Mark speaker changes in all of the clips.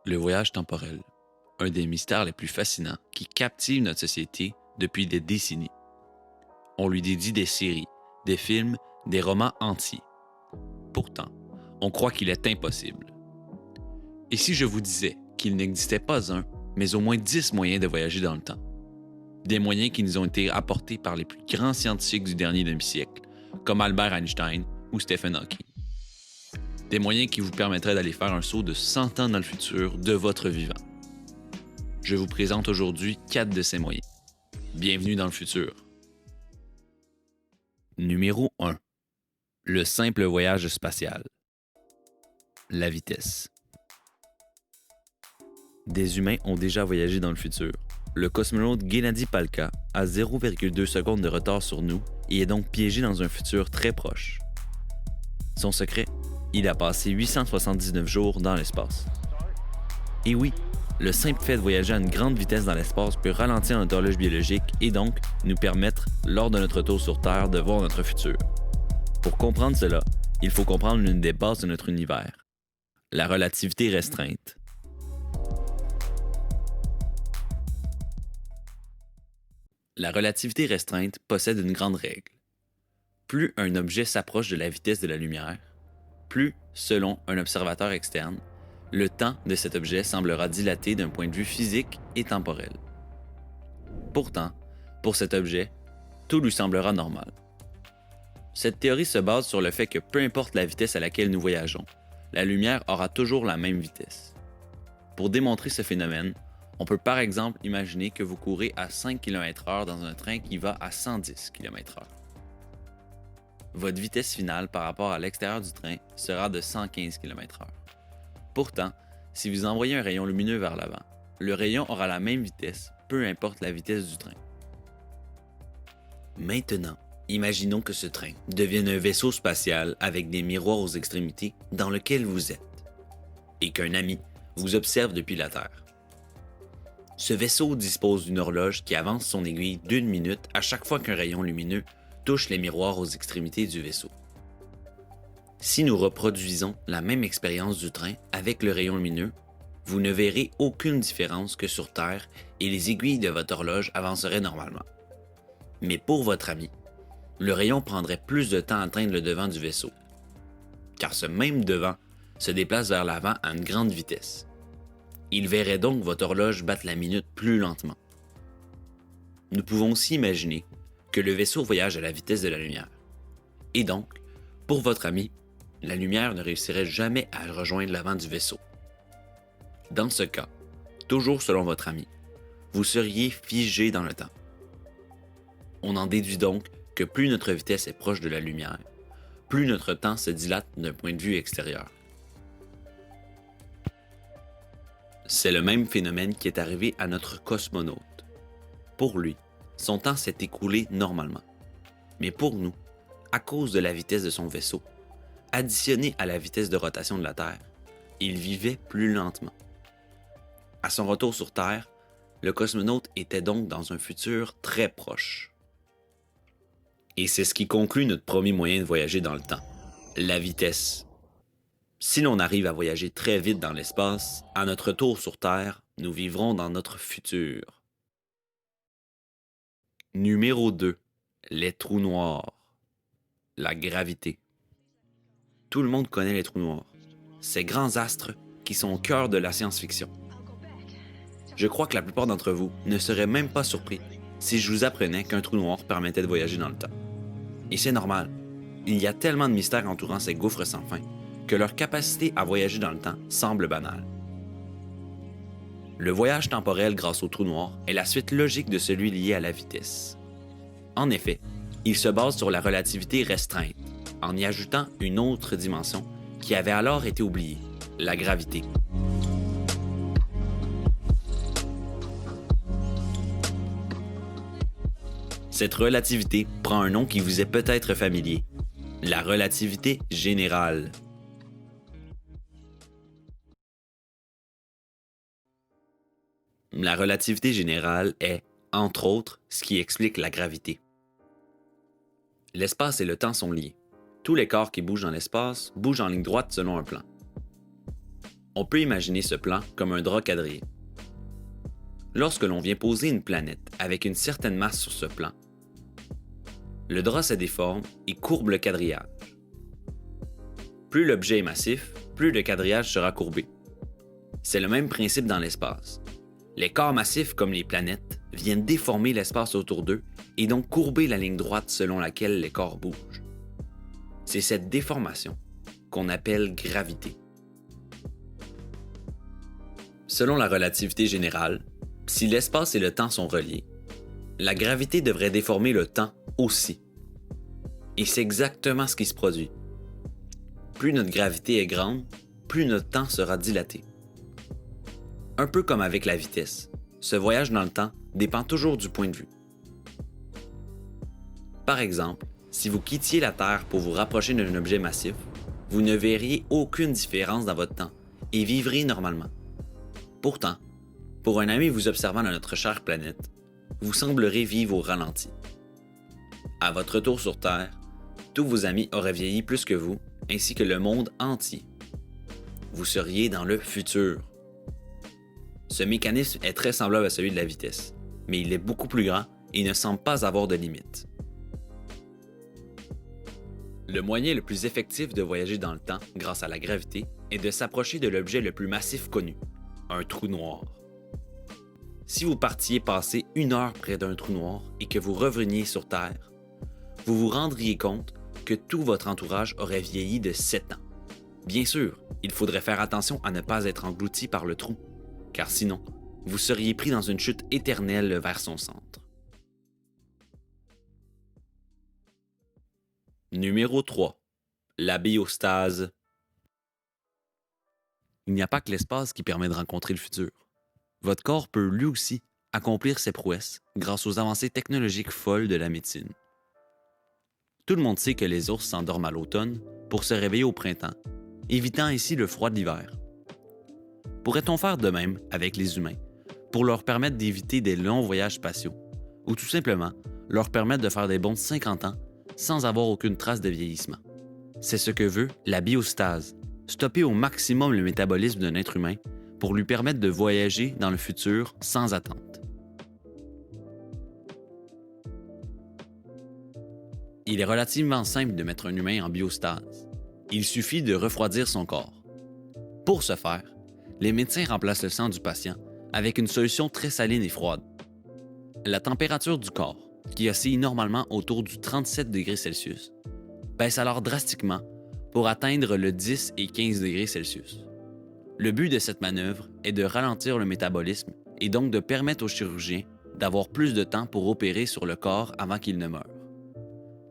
Speaker 1: Le voyage temporel, un des mystères les plus fascinants qui captive notre société depuis des décennies. On lui dédie des séries, des films, des romans entiers. Pourtant, on croit qu'il est impossible. Et si je vous disais qu'il n'existait pas un, mais au moins 10 moyens de voyager dans le temps? Des moyens qui nous ont été apportés par les plus grands scientifiques du dernier demi-siècle, comme Albert Einstein ou Stephen Hawking. Des moyens qui vous permettraient d'aller faire un saut de 100 ans dans le futur de votre vivant. Je vous présente aujourd'hui 4 de ces moyens. Bienvenue dans le futur. Numéro 1. Le simple voyage spatial. La vitesse. Des humains ont déjà voyagé dans le futur. Le cosmonaute Gennady Palka a 0,2 secondes de retard sur nous et est donc piégé dans un futur très proche. Son secret, il a passé 879 jours dans l'espace. Et oui, le simple fait de voyager à une grande vitesse dans l'espace peut ralentir notre horloge biologique et donc nous permettre, lors de notre retour sur Terre, de voir notre futur. Pour comprendre cela, il faut comprendre l'une des bases de notre univers, la relativité restreinte. La relativité restreinte possède une grande règle. Plus un objet s'approche de la vitesse de la lumière, plus, selon un observateur externe, le temps de cet objet semblera dilaté d'un point de vue physique et temporel. Pourtant, pour cet objet, tout lui semblera normal. Cette théorie se base sur le fait que peu importe la vitesse à laquelle nous voyageons, la lumière aura toujours la même vitesse. Pour démontrer ce phénomène, on peut par exemple imaginer que vous courez à 5 km/h dans un train qui va à 110 km/h. Votre vitesse finale par rapport à l'extérieur du train sera de 115 km/h. Pourtant, si vous envoyez un rayon lumineux vers l'avant, le rayon aura la même vitesse, peu importe la vitesse du train. Maintenant, imaginons que ce train devienne un vaisseau spatial avec des miroirs aux extrémités dans lequel vous êtes, et qu'un ami vous observe depuis la Terre. Ce vaisseau dispose d'une horloge qui avance son aiguille d'1 minute à chaque fois qu'un rayon lumineux touche les miroirs aux extrémités du vaisseau. Si nous reproduisons la même expérience du train avec le rayon lumineux, vous ne verrez aucune différence que sur Terre et les aiguilles de votre horloge avanceraient normalement. Mais pour votre ami, le rayon prendrait plus de temps à atteindre le devant du vaisseau, car ce même devant se déplace vers l'avant à une grande vitesse. Il verrait donc votre horloge battre la minute plus lentement. Nous pouvons aussi imaginer que le vaisseau voyage à la vitesse de la lumière. Et donc, pour votre ami, la lumière ne réussirait jamais à rejoindre l'avant du vaisseau. Dans ce cas, toujours selon votre ami, vous seriez figé dans le temps. On en déduit donc que plus notre vitesse est proche de la lumière, plus notre temps se dilate d'un point de vue extérieur. C'est le même phénomène qui est arrivé à notre cosmonaute. Pour lui, son temps s'est écoulé normalement. Mais pour nous, à cause de la vitesse de son vaisseau, additionné à la vitesse de rotation de la Terre, il vivait plus lentement. À son retour sur Terre, le cosmonaute était donc dans un futur très proche. Et c'est ce qui conclut notre premier moyen de voyager dans le temps, la vitesse. Si l'on arrive à voyager très vite dans l'espace, à notre retour sur Terre, nous vivrons dans notre futur. Numéro 2. Les trous noirs. La gravité. Tout le monde connaît les trous noirs, ces grands astres qui sont au cœur de la science-fiction. Je crois que la plupart d'entre vous ne seraient même pas surpris si je vous apprenais qu'un trou noir permettait de voyager dans le temps. Et c'est normal, il y a tellement de mystères entourant ces gouffres sans fin que leur capacité à voyager dans le temps semble banale. Le voyage temporel grâce au trou noir est la suite logique de celui lié à la vitesse. En effet, il se base sur la relativité restreinte, en y ajoutant une autre dimension qui avait alors été oubliée, la gravité. Cette relativité prend un nom qui vous est peut-être familier, la relativité générale. La relativité générale est, entre autres, ce qui explique la gravité. L'espace et le temps sont liés. Tous les corps qui bougent dans l'espace bougent en ligne droite selon un plan. On peut imaginer ce plan comme un drap quadrillé. Lorsque l'on vient poser une planète avec une certaine masse sur ce plan, le drap se déforme et courbe le quadrillage. Plus l'objet est massif, plus le quadrillage sera courbé. C'est le même principe dans l'espace. Les corps massifs comme les planètes viennent déformer l'espace autour d'eux et donc courber la ligne droite selon laquelle les corps bougent. C'est cette déformation qu'on appelle gravité. Selon la relativité générale, si l'espace et le temps sont reliés, la gravité devrait déformer le temps aussi. Et c'est exactement ce qui se produit. Plus notre gravité est grande, plus notre temps sera dilaté. Un peu comme avec la vitesse, ce voyage dans le temps dépend toujours du point de vue. Par exemple, si vous quittiez la Terre pour vous rapprocher d'un objet massif, vous ne verriez aucune différence dans votre temps et vivriez normalement. Pourtant, pour un ami vous observant dans notre chère planète, vous semblerez vivre au ralenti. À votre retour sur Terre, tous vos amis auraient vieilli plus que vous, ainsi que le monde entier. Vous seriez dans le futur. Ce mécanisme est très semblable à celui de la vitesse, mais il est beaucoup plus grand et ne semble pas avoir de limite. Le moyen le plus effectif de voyager dans le temps grâce à la gravité est de s'approcher de l'objet le plus massif connu, un trou noir. Si vous partiez passer 1 heure près d'un trou noir et que vous reveniez sur Terre, vous vous rendriez compte que tout votre entourage aurait vieilli de 7 ans. Bien sûr, il faudrait faire attention à ne pas être englouti par le trou, car sinon, vous seriez pris dans une chute éternelle vers son centre. Numéro 3. La biostase. Il n'y a pas que l'espace qui permet de rencontrer le futur. Votre corps peut lui aussi accomplir ses prouesses grâce aux avancées technologiques folles de la médecine. Tout le monde sait que les ours s'endorment à l'automne pour se réveiller au printemps, évitant ainsi le froid de l'hiver. Pourrait-on faire de même avec les humains pour leur permettre d'éviter des longs voyages spatiaux ou tout simplement leur permettre de faire des bonds de 50 ans sans avoir aucune trace de vieillissement? C'est ce que veut la biostase, stopper au maximum le métabolisme d'un être humain pour lui permettre de voyager dans le futur sans attente. Il est relativement simple de mettre un humain en biostase. Il suffit de refroidir son corps. Pour ce faire, les médecins remplacent le sang du patient avec une solution très saline et froide. La température du corps, qui oscille normalement autour du 37 degrés Celsius, baisse alors drastiquement pour atteindre le 10 et 15 degrés Celsius. Le but de cette manœuvre est de ralentir le métabolisme et donc de permettre au chirurgien d'avoir plus de temps pour opérer sur le corps avant qu'il ne meure.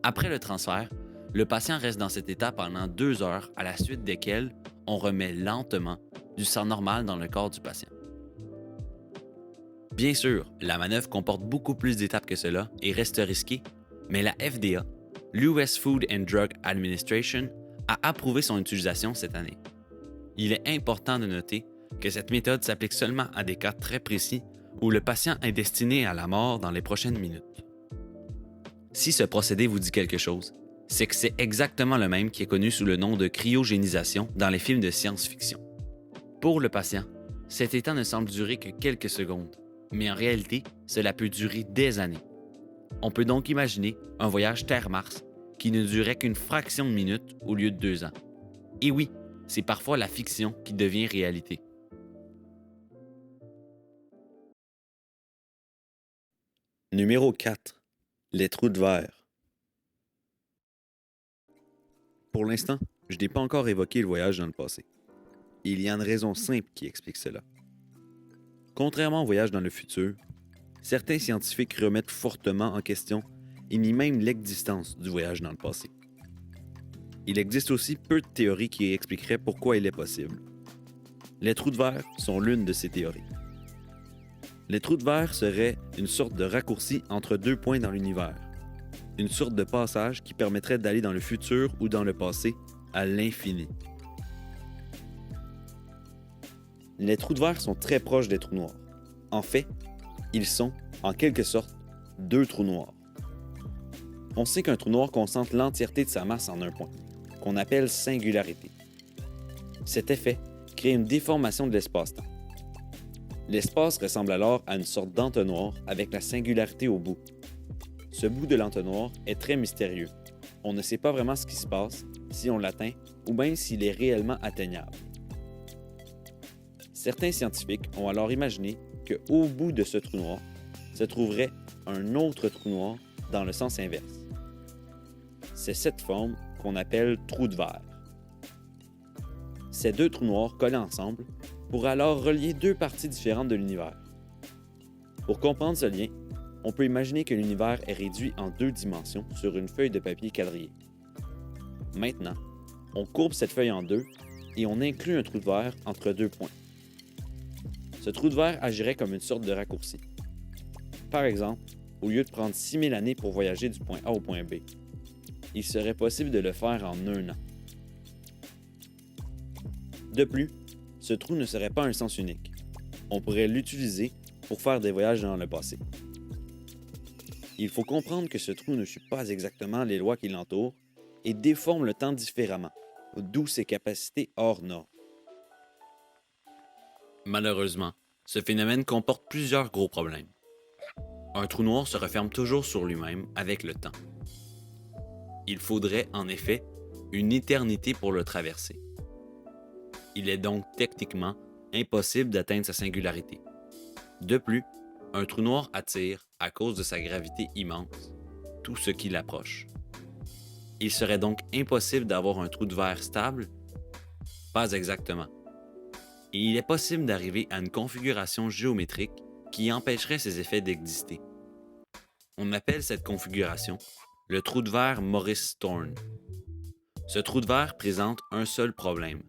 Speaker 1: Après le transfert, le patient reste dans cet état pendant 2 heures à la suite desquelles on remet lentement du sang normal dans le corps du patient. Bien sûr, la manœuvre comporte beaucoup plus d'étapes que cela et reste risquée, mais la FDA, l'US Food and Drug Administration, a approuvé son utilisation cette année. Il est important de noter que cette méthode s'applique seulement à des cas très précis où le patient est destiné à la mort dans les prochaines minutes. Si ce procédé vous dit quelque chose, c'est que c'est exactement le même qui est connu sous le nom de cryogénisation dans les films de science-fiction. Pour le patient, cet état ne semble durer que quelques secondes, mais en réalité, cela peut durer des années. On peut donc imaginer un voyage Terre-Mars qui ne durait qu'une fraction de minute au lieu de 2 ans. Et oui, c'est parfois la fiction qui devient réalité. Numéro 4. Les trous de verre. Pour l'instant, je n'ai pas encore évoqué le voyage dans le passé. Il y a une raison simple qui explique cela. Contrairement au voyage dans le futur, certains scientifiques remettent fortement en question et nient même l'existence du voyage dans le passé. Il existe aussi peu de théories qui expliqueraient pourquoi il est possible. Les trous de verre sont l'une de ces théories. Les trous de verre seraient une sorte de raccourci entre 2 points dans l'univers, une sorte de passage qui permettrait d'aller dans le futur ou dans le passé à l'infini. Les trous de verre sont très proches des trous noirs. En fait, ils sont, en quelque sorte, 2 trous noirs. On sait qu'un trou noir concentre l'entièreté de sa masse en un point, qu'on appelle singularité. Cet effet crée une déformation de l'espace-temps. L'espace ressemble alors à une sorte d'entonnoir avec la singularité au bout. Ce bout de l'entonnoir est très mystérieux. On ne sait pas vraiment ce qui se passe, si on l'atteint ou bien s'il est réellement atteignable. Certains scientifiques ont alors imaginé qu'au bout de ce trou noir se trouverait un autre trou noir dans le sens inverse. C'est cette forme qu'on appelle trou de verre. Ces deux trous noirs collés ensemble pourraient alors relier deux parties différentes de l'univers. Pour comprendre ce lien, on peut imaginer que l'univers est réduit en deux dimensions sur une feuille de papier quadrillé. Maintenant, on courbe cette feuille en deux et on inclut un trou de verre entre deux points. Ce trou de verre agirait comme une sorte de raccourci. Par exemple, au lieu de prendre 6000 années pour voyager du point A au point B, il serait possible de le faire en 1 an. De plus, ce trou ne serait pas un sens unique. On pourrait l'utiliser pour faire des voyages dans le passé. Il faut comprendre que ce trou ne suit pas exactement les lois qui l'entourent et déforme le temps différemment, d'où ses capacités hors normes. Malheureusement, ce phénomène comporte plusieurs gros problèmes. Un trou noir se referme toujours sur lui-même avec le temps. Il faudrait, en effet, une éternité pour le traverser. Il est donc techniquement impossible d'atteindre sa singularité. De plus, un trou noir attire, à cause de sa gravité immense, tout ce qui l'approche. Il serait donc impossible d'avoir un trou de verre stable? Pas exactement. Et il est possible d'arriver à une configuration géométrique qui empêcherait ces effets d'exister. On appelle cette configuration le trou de verre Morris-Thorne. Ce trou de verre présente un seul problème.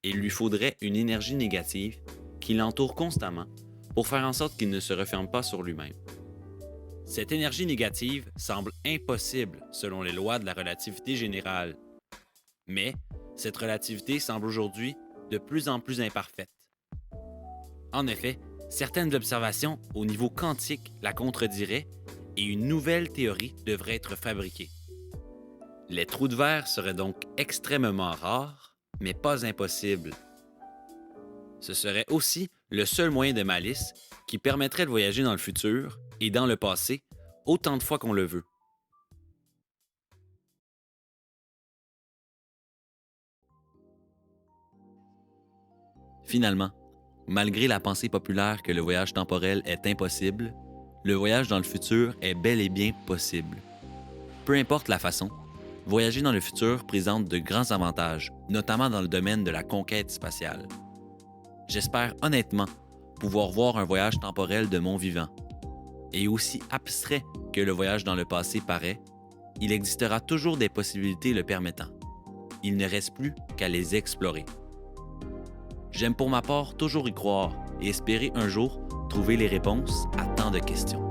Speaker 1: Il lui faudrait une énergie négative qui l'entoure constamment pour faire en sorte qu'il ne se referme pas sur lui-même. Cette énergie négative semble impossible selon les lois de la relativité générale. Mais cette relativité semble aujourd'hui de plus en plus imparfaite. En effet, certaines observations au niveau quantique la contrediraient et une nouvelle théorie devrait être fabriquée. Les trous de verre seraient donc extrêmement rares, mais pas impossibles. Ce serait aussi le seul moyen de malice qui permettrait de voyager dans le futur et dans le passé autant de fois qu'on le veut. Finalement, malgré la pensée populaire que le voyage temporel est impossible, le voyage dans le futur est bel et bien possible. Peu importe la façon, voyager dans le futur présente de grands avantages, notamment dans le domaine de la conquête spatiale. J'espère honnêtement pouvoir voir un voyage temporel de mon vivant. Et aussi abstrait que le voyage dans le passé paraît, il existera toujours des possibilités le permettant. Il ne reste plus qu'à les explorer. J'aime pour ma part toujours y croire et espérer un jour trouver les réponses à tant de questions.